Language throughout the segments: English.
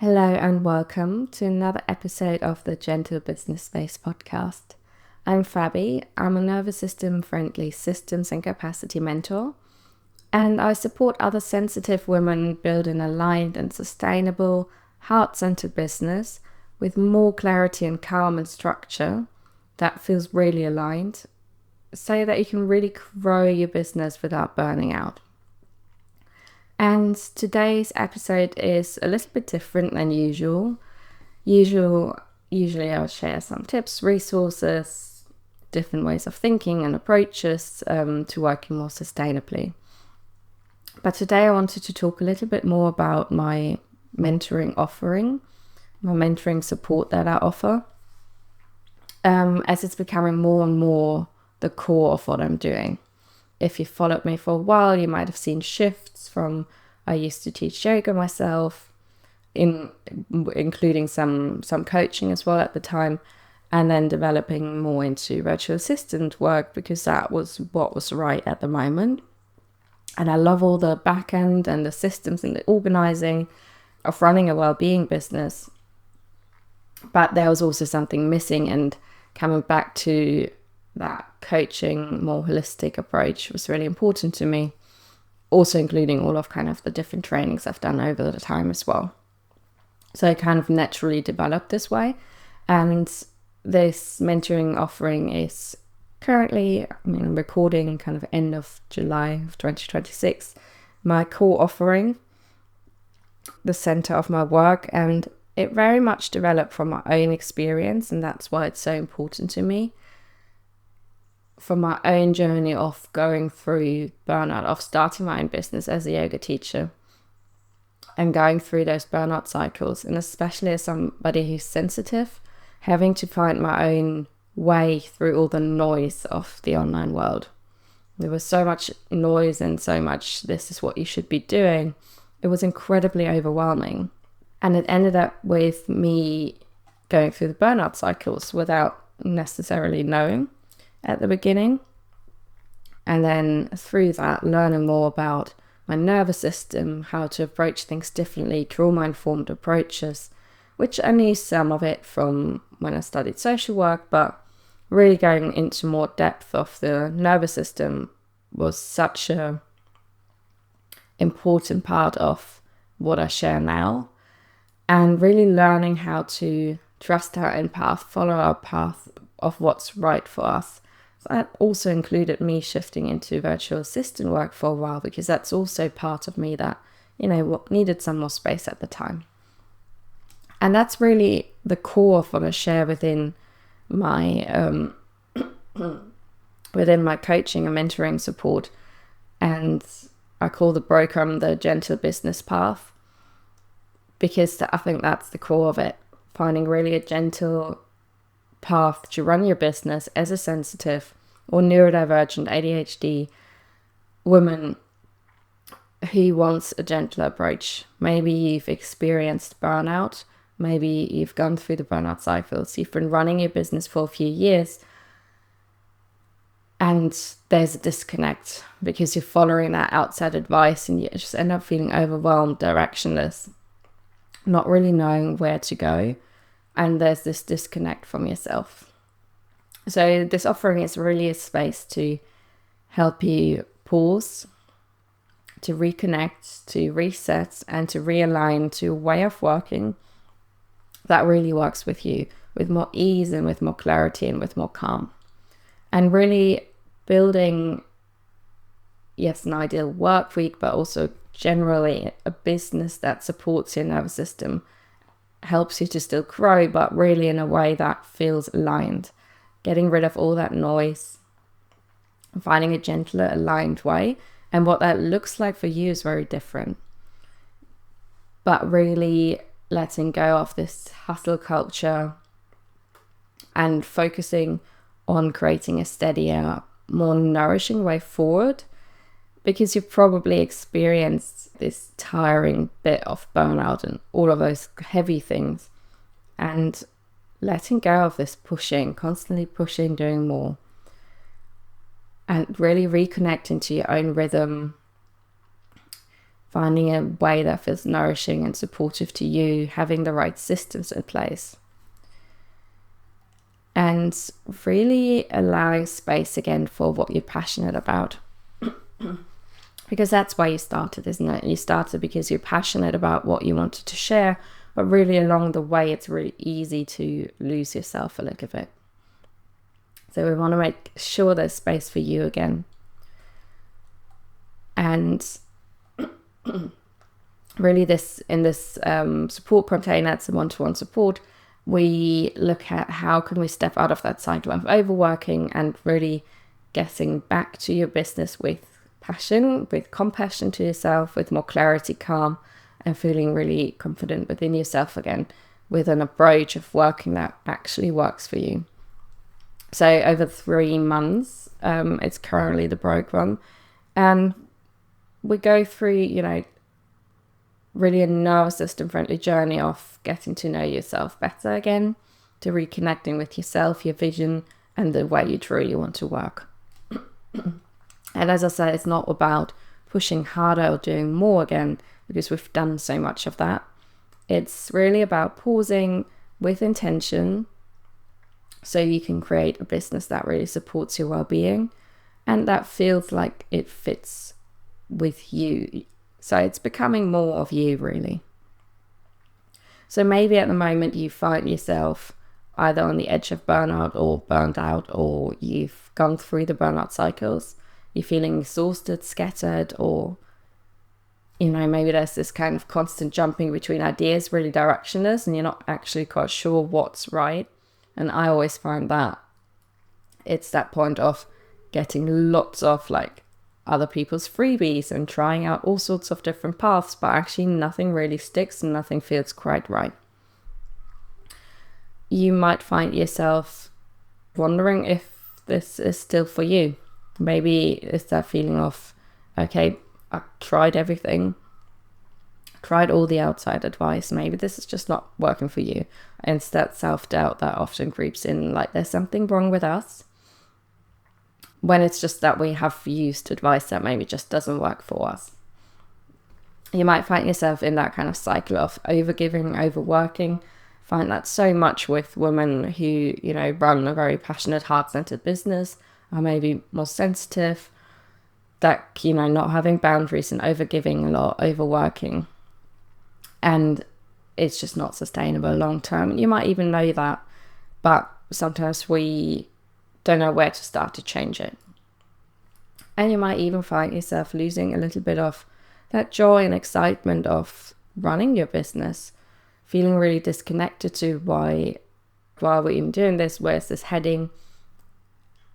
Hello and welcome to another episode of the Gentle Business Space podcast. I'm Fabi. I'm a nervous system friendly systems and capacity mentor, and I support other sensitive women build an aligned and sustainable, heart-centered business with more clarity and calm and structure that feels really aligned, so that you can really grow your business without burning out. And today's episode is a little bit different than usual. Usually I'll share some tips, resources, different ways of thinking and approaches to working more sustainably. But today I wanted to talk a little bit more about my mentoring offering, my mentoring support that I offer, as it's becoming more and more the core of what I'm doing. If you followed me for a while, you might have seen shifts from I used to teach yoga myself, including some coaching as well at the time, and then developing more into virtual assistant work because that was what was right at the moment. And I love all the back end and the systems and the organizing of running a well-being business. But there was also something missing, and coming back to that coaching, more holistic approach was really important to me. Also including all of kind of the different trainings I've done over the time as well. So I kind of naturally developed this way. And this mentoring offering is currently, I'm recording kind of end of July of 2026, my core offering, the center of my work. And it very much developed from my own experience. And that's why it's so important to me. From my own journey of going through burnout, of starting my own business as a yoga teacher and going through those burnout cycles, and especially as somebody who's sensitive, having to find my own way through all the noise of the online world. There was so much noise and so much, this is what you should be doing. It was incredibly overwhelming. And it ended up with me going through the burnout cycles without necessarily knowing at the beginning, and then through that learning more about my nervous system, how to approach things differently, trauma-informed approaches, which I knew some of it from when I studied social work, but really going into more depth of the nervous system was such a important part of what I share now, and really learning how to trust our own path, follow our path of what's right for us. That also included me shifting into virtual assistant work for a while, because that's also part of me that, needed some more space at the time. And that's really the core of what I share within my within my coaching and mentoring support. And I call the program the Gentle Business Path, because I think that's the core of it. Finding really a gentle path to run your business as a sensitive or neurodivergent ADHD woman who wants a gentler approach. Maybe you've experienced burnout, maybe you've gone through the burnout cycles, you've been running your business for a few years, and there's a disconnect because you're following that outside advice and you just end up feeling overwhelmed, directionless, not really knowing where to go. And there's this disconnect from yourself. So this offering is really a space to help you pause, to reconnect, to reset, and to realign to a way of working that really works with you, with more ease and with more clarity and with more calm. And really building, yes, an ideal work week, but also generally a business that supports your nervous system, helps you to still grow, but really in a way that feels aligned. Getting rid of all that noise, finding a gentler, aligned way. And what that looks like for you is very different. But really letting go of this hustle culture and focusing on creating a steadier, more nourishing way forward. Because you've probably experienced this tiring bit of burnout and all of those heavy things. And letting go of this pushing, constantly pushing, doing more. And really reconnecting to your own rhythm. finding a way that feels nourishing and supportive to you, having the right systems in place, and really allowing space again for what you're passionate about. Because that's why you started, isn't it? You started because you're passionate about what you wanted to share, but really along the way, it's really easy to lose yourself a little bit. So we want to make sure there's space for you again. And really in this support program, that's a one-to-one support, we look at how can we step out of that cycle of overworking and really getting back to your business with passion, with compassion to yourself, with more clarity, calm, and feeling really confident within yourself again, with an approach of working that actually works for you. So over 3 months, it's currently the program, and we go through, really a nervous system friendly journey of getting to know yourself better again, to reconnecting with yourself, your vision, and the way you truly want to work. And as I said, it's not about pushing harder or doing more again, because we've done so much of that. It's really about pausing with intention so you can create a business that really supports your well-being and that feels like it fits with you. So it's becoming more of you, really. So maybe at the moment you find yourself either on the edge of burnout or burned out, or you've gone through the burnout cycles. You're feeling exhausted, scattered, or, maybe there's this kind of constant jumping between ideas, really directionless, and you're not actually quite sure what's right. And I always find that it's that point of getting lots of other people's freebies and trying out all sorts of different paths, but actually nothing really sticks and nothing feels quite right. You might find yourself wondering if this is still for you. Maybe it's that feeling of, okay, I tried everything, tried all the outside advice, maybe this is just not working for you. And it's that self-doubt that often creeps in, like there's something wrong with us, when it's just that we have used advice that maybe just doesn't work for us. You might find yourself in that kind of cycle of overgiving, overworking. Find that so much with women who, run a very passionate, heart-centered business, are maybe more sensitive, that, not having boundaries and overgiving a lot, overworking. And it's just not sustainable long term. You might even know that, but sometimes we don't know where to start to change it. And you might even find yourself losing a little bit of that joy and excitement of running your business, feeling really disconnected to why are we even doing this, where's this heading.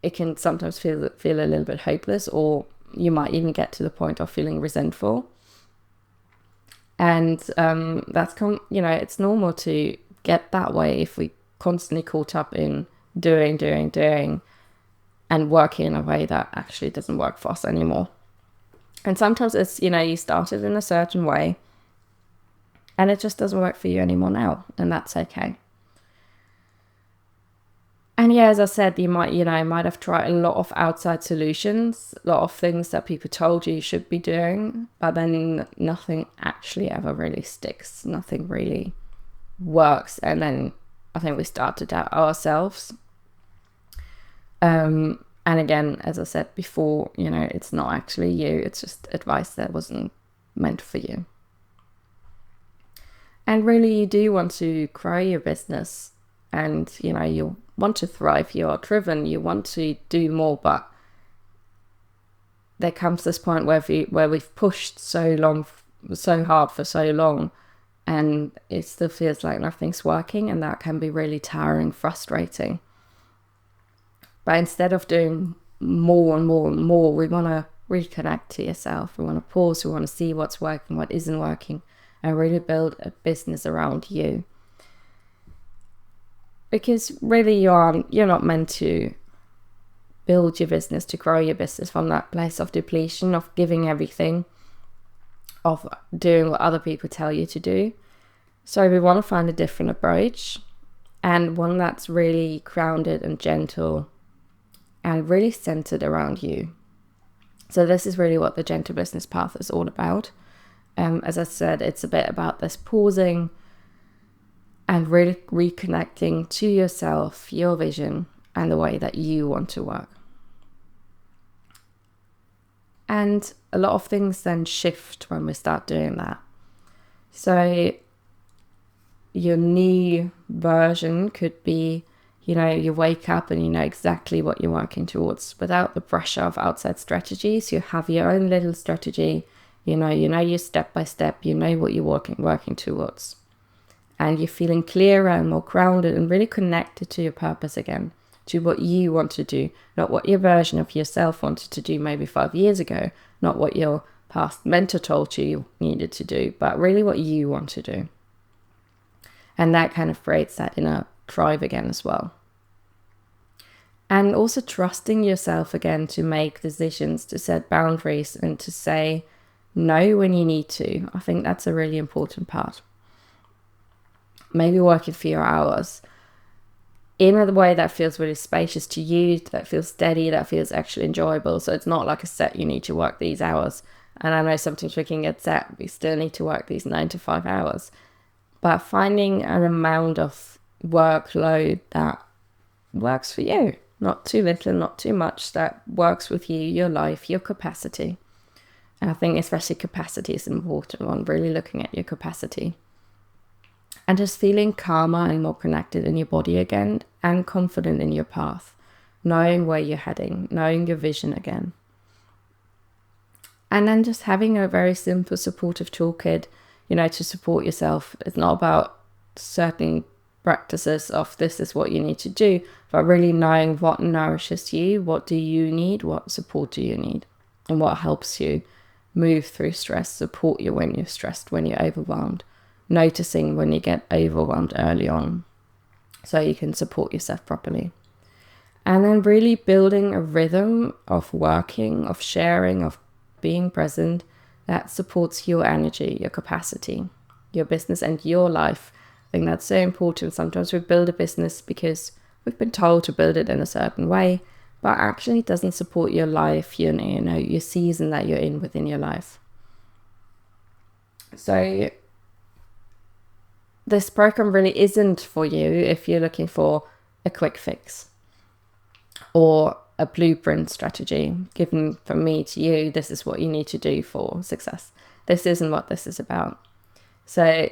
It can sometimes feel a little bit hopeless, or you might even get to the point of feeling resentful. And that's it's normal to get that way if we constantly caught up in doing and working in a way that actually doesn't work for us anymore. And sometimes it's, you started in a certain way and it just doesn't work for you anymore now, and that's okay. And yeah, as I said, you might have tried a lot of outside solutions, a lot of things that people told you should be doing, but then nothing actually ever really sticks. Nothing really works. And then I think we start to doubt ourselves. And again, as I said before, it's not actually you. It's just advice that wasn't meant for you. And really, you do want to grow your business, and, you want to thrive, you are driven, you want to do more, but there comes this point where we've pushed so hard for so long, and it still feels like nothing's working, and that can be really tiring, frustrating. But instead of doing more and more and more, we want to reconnect to yourself. We want to pause, we want to see what's working, what isn't working, and really build a business around you. Because really you're not meant to build your business, to grow your business from that place of depletion, of giving everything, of doing what other people tell you to do. So we want to find a different approach, and one that's really grounded and gentle and really centered around you. So this is really what the Gentle Business Path is all about. As I said, it's a bit about this pausing and really reconnecting to yourself, your vision, and the way that you want to work. And a lot of things then shift when we start doing that. So your new version could be, you wake up and you know exactly what you're working towards without the pressure of outside strategies. You have your own little strategy, you know your step by step, you know what you're working towards. And you're feeling clearer and more grounded and really connected to your purpose again, to what you want to do, not what your version of yourself wanted to do maybe 5 years ago, not what your past mentor told you needed to do, but really what you want to do. And that kind of creates that inner drive again as well. And also trusting yourself again to make decisions, to set boundaries, and to say no when you need to. I think that's a really important part. Maybe working fewer hours in a way that feels really spacious to you, that feels steady, that feels actually enjoyable. So it's not like a set, you need to work these hours. And I know sometimes we can get set, we still need to work these 9 to 5 hours. But finding an amount of workload that works for you, not too little, not too much, that works with you, your life, your capacity. And I think especially capacity is an important one, really looking at your capacity. And just feeling calmer and more connected in your body again and confident in your path, knowing where you're heading, knowing your vision again. And then just having a very simple supportive toolkit, to support yourself. It's not about certain practices of this is what you need to do, but really knowing what nourishes you, what do you need, what support do you need, and what helps you move through stress, support you when you're stressed, when you're overwhelmed. Noticing when you get overwhelmed early on so you can support yourself properly. And then really building a rhythm of working, of sharing, of being present that supports your energy, your capacity, your business and your life. I think that's so important. Sometimes we build a business because we've been told to build it in a certain way, but actually it doesn't support your life, your season that you're in within your life. So this program really isn't for you if you're looking for a quick fix or a blueprint strategy given from me to you. This is what you need to do for success. This isn't what this is about. So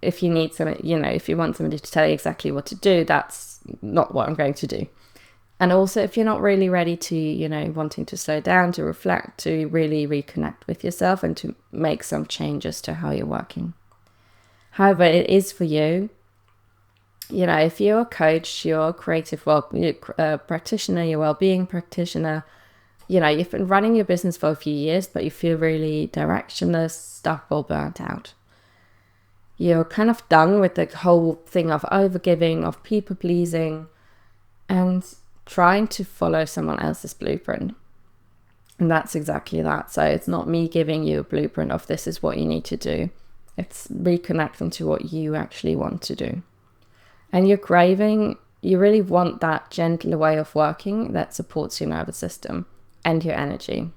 if you need something, if you want somebody to tell you exactly what to do, that's not what I'm going to do. And also if you're not really ready to, wanting to slow down, to reflect, to really reconnect with yourself and to make some changes to how you're working. However, it is for you. If you're a coach, you're a creative practitioner, you're a well-being practitioner, you've been running your business for a few years, but you feel really directionless, stuck or burnt out. You're kind of done with the whole thing of overgiving, of people-pleasing, and trying to follow someone else's blueprint. And that's exactly that. So it's not me giving you a blueprint of this is what you need to do. It's reconnecting to what you actually want to do. And you're craving, you really want that gentler way of working that supports your nervous system and your energy.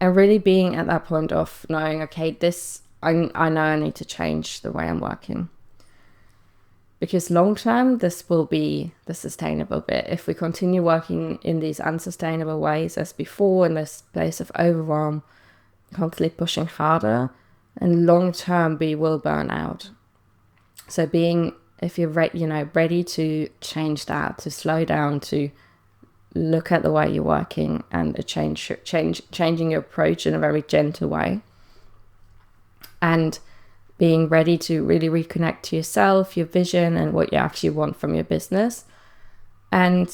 And really being at that point of knowing, okay, I know I need to change the way I'm working. Because long term, this will be the sustainable bit. If we continue working in these unsustainable ways as before, in this place of overwhelm, constantly pushing harder, and long term we will burn out. So if you're ready to change that, to slow down, to look at the way you're working and changing your approach in a very gentle way, and being ready to really reconnect to yourself, your vision, and what you actually want from your business. And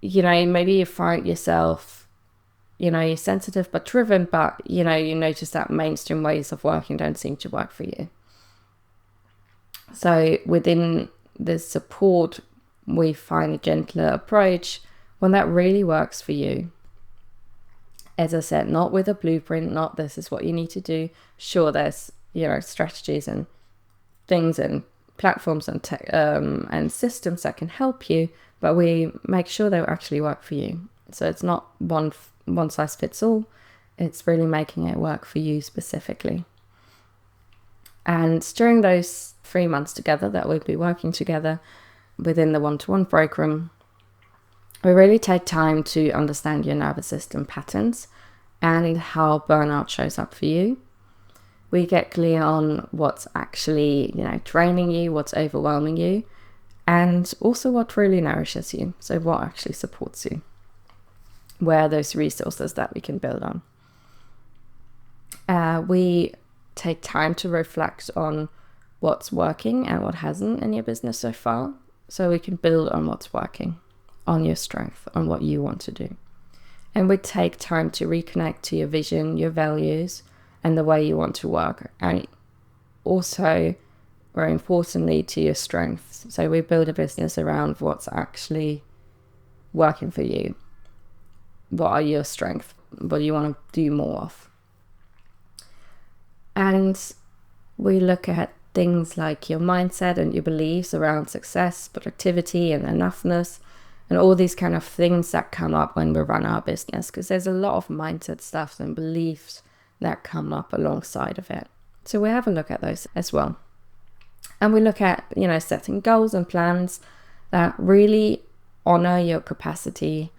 maybe you find yourself, you're sensitive but driven, but you notice that mainstream ways of working don't seem to work for you. So within the support, we find a gentler approach, one that really works for you. As I said, not with a blueprint, not this is what you need to do. Sure, there's strategies and things and platforms and tech, and systems that can help you, but we make sure they actually work for you. So it's not one size fits all. It's really making it work for you specifically. And during those 3 months together that we'll be working together within the one-to-one program, we really take time to understand your nervous system patterns and how burnout shows up for you. We get clear on what's actually, draining you, what's overwhelming you, and also what really nourishes you. So what actually supports you. Where are those resources that we can build on? We take time to reflect on what's working and what hasn't in your business so far, so we can build on what's working, on your strength, on what you want to do. And we take time to reconnect to your vision, your values, and the way you want to work, and also, very importantly, to your strengths. So we build a business around what's actually working for you. What are your strengths? What do you want to do more of? And we look at things like your mindset and your beliefs around success, productivity, and enoughness, and all these kind of things that come up when we run our business, because there's a lot of mindset stuff and beliefs that come up alongside of it. So we have a look at those as well. And we look at, setting goals and plans that really honor your capacity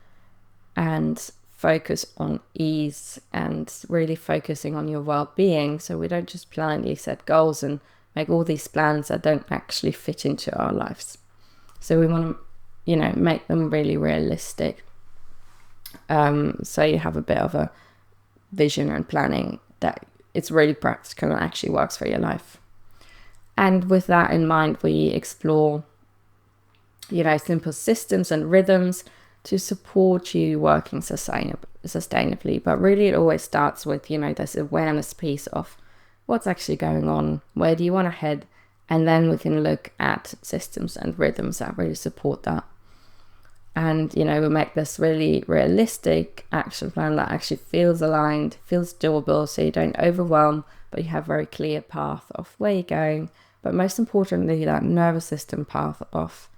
and focus on ease and really focusing on your well-being. So we don't just blindly set goals and make all these plans that don't actually fit into our lives. So we want to, make them really realistic. So you have a bit of a vision and planning that it's really practical and actually works for your life. And with that in mind, we explore, simple systems and rhythms to support you working sustainably. But really it always starts with, this awareness piece of what's actually going on, where do you want to head, and then we can look at systems and rhythms that really support that. And, we make this really realistic action plan that actually feels aligned, feels doable, so you don't overwhelm, but you have a very clear path of where you're going. But most importantly, that nervous system path of,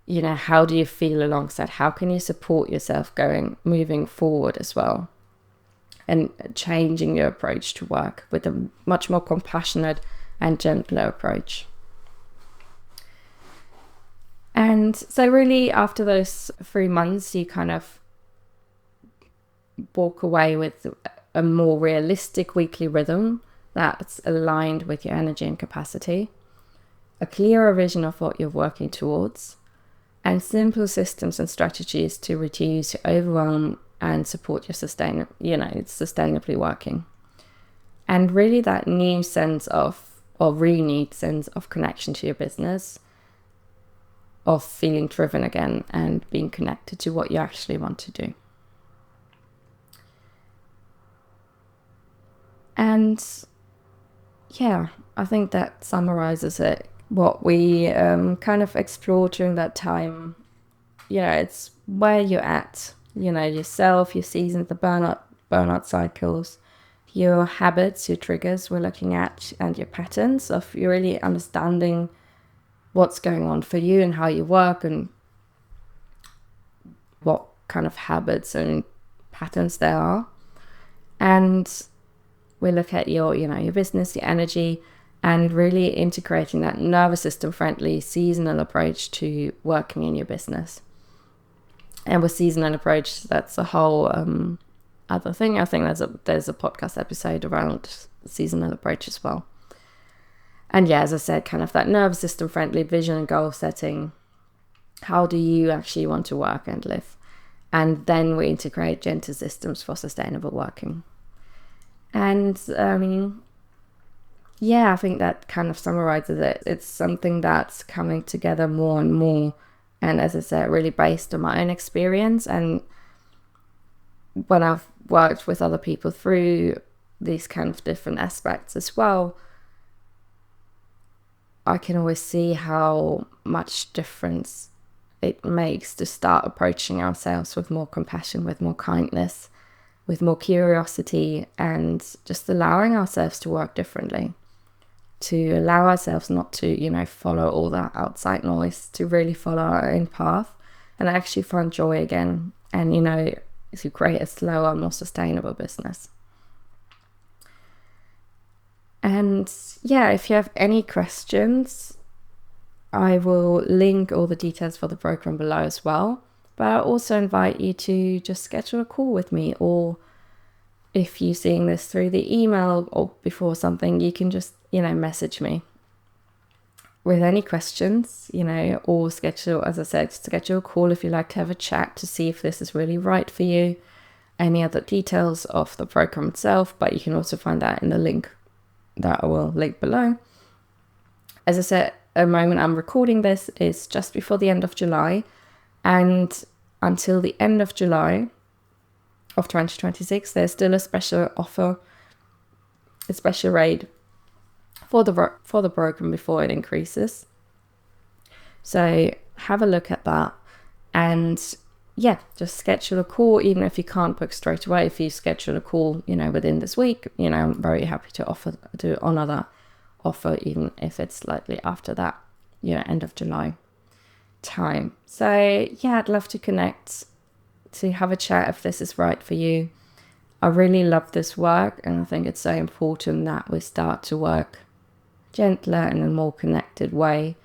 how do you feel alongside? How can you support yourself moving forward as well? And changing your approach to work with a much more compassionate and gentler approach. And so really after those 3 months, you kind of walk away with a more realistic weekly rhythm that's aligned with your energy and capacity, a clearer vision of what you're working towards, and simple systems and strategies to reduce your overwhelm and support your sustainably working. And really that new sense of, or renewed sense of connection to your business, of feeling driven again and being connected to what you actually want to do. And yeah, I think that summarizes it. What we kind of explored during that time, it's where you're at, yourself, your seasons, the burnout cycles, your habits, your triggers we're looking at, and your patterns of you really understanding what's going on for you and how you work and what kind of habits and patterns there are. And we look at your business, your energy, and really integrating that nervous system friendly seasonal approach to working in your business. And with seasonal approach, that's a whole other thing. I think there's a podcast episode around seasonal approach as well. And yeah, as I said, kind of that nervous system friendly vision and goal setting. How do you actually want to work and live? And then we integrate gentle systems for sustainable working. And I think that kind of summarizes it. It's something that's coming together more and more. And as I said, really based on my own experience. And when I've worked with other people through these kind of different aspects as well, I can always see how much difference it makes to start approaching ourselves with more compassion, with more kindness, with more curiosity, and just allowing ourselves to work differently, to allow ourselves not to, follow all that outside noise, to really follow our own path and actually find joy again. And, to create a slower, more sustainable business. And yeah, if you have any questions, I will link all the details for the program below as well. But I also invite you to just schedule a call with me, or if you're seeing this through the email or before something, you can just, message me with any questions, or schedule, as I said, schedule a call if you'd like to have a chat to see if this is really right for you. Any other details of the program itself, but you can also find that in the link that I will link below. As I said, at the moment I'm recording this is just before the end of July, and until the end of July of 2026, there's still a special offer, a special rate for the program before it increases. So have a look at that, and yeah, just schedule a call. Even if you can't book straight away, if you schedule a call, within this week, I'm very happy to honor that offer, even if it's slightly after that, end of July time. So yeah, I'd love to connect, to have a chat if this is right for you. I really love this work, and I think it's so important that we start to work gentler and in a more connected way,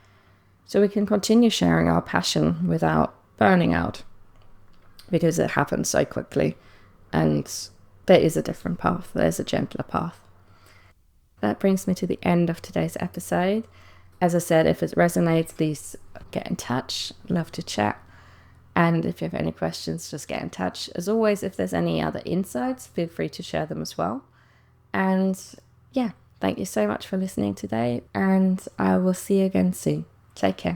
so we can continue sharing our passion without burning out, because it happens so quickly, and there is a different path. There's a gentler path. That brings me to the end of today's episode. As I said, if it resonates, please get in touch. Love to chat. And if you have any questions, just get in touch. As always, if there's any other insights, feel free to share them as well. And yeah, thank you so much for listening today, and I will see you again soon. Take care.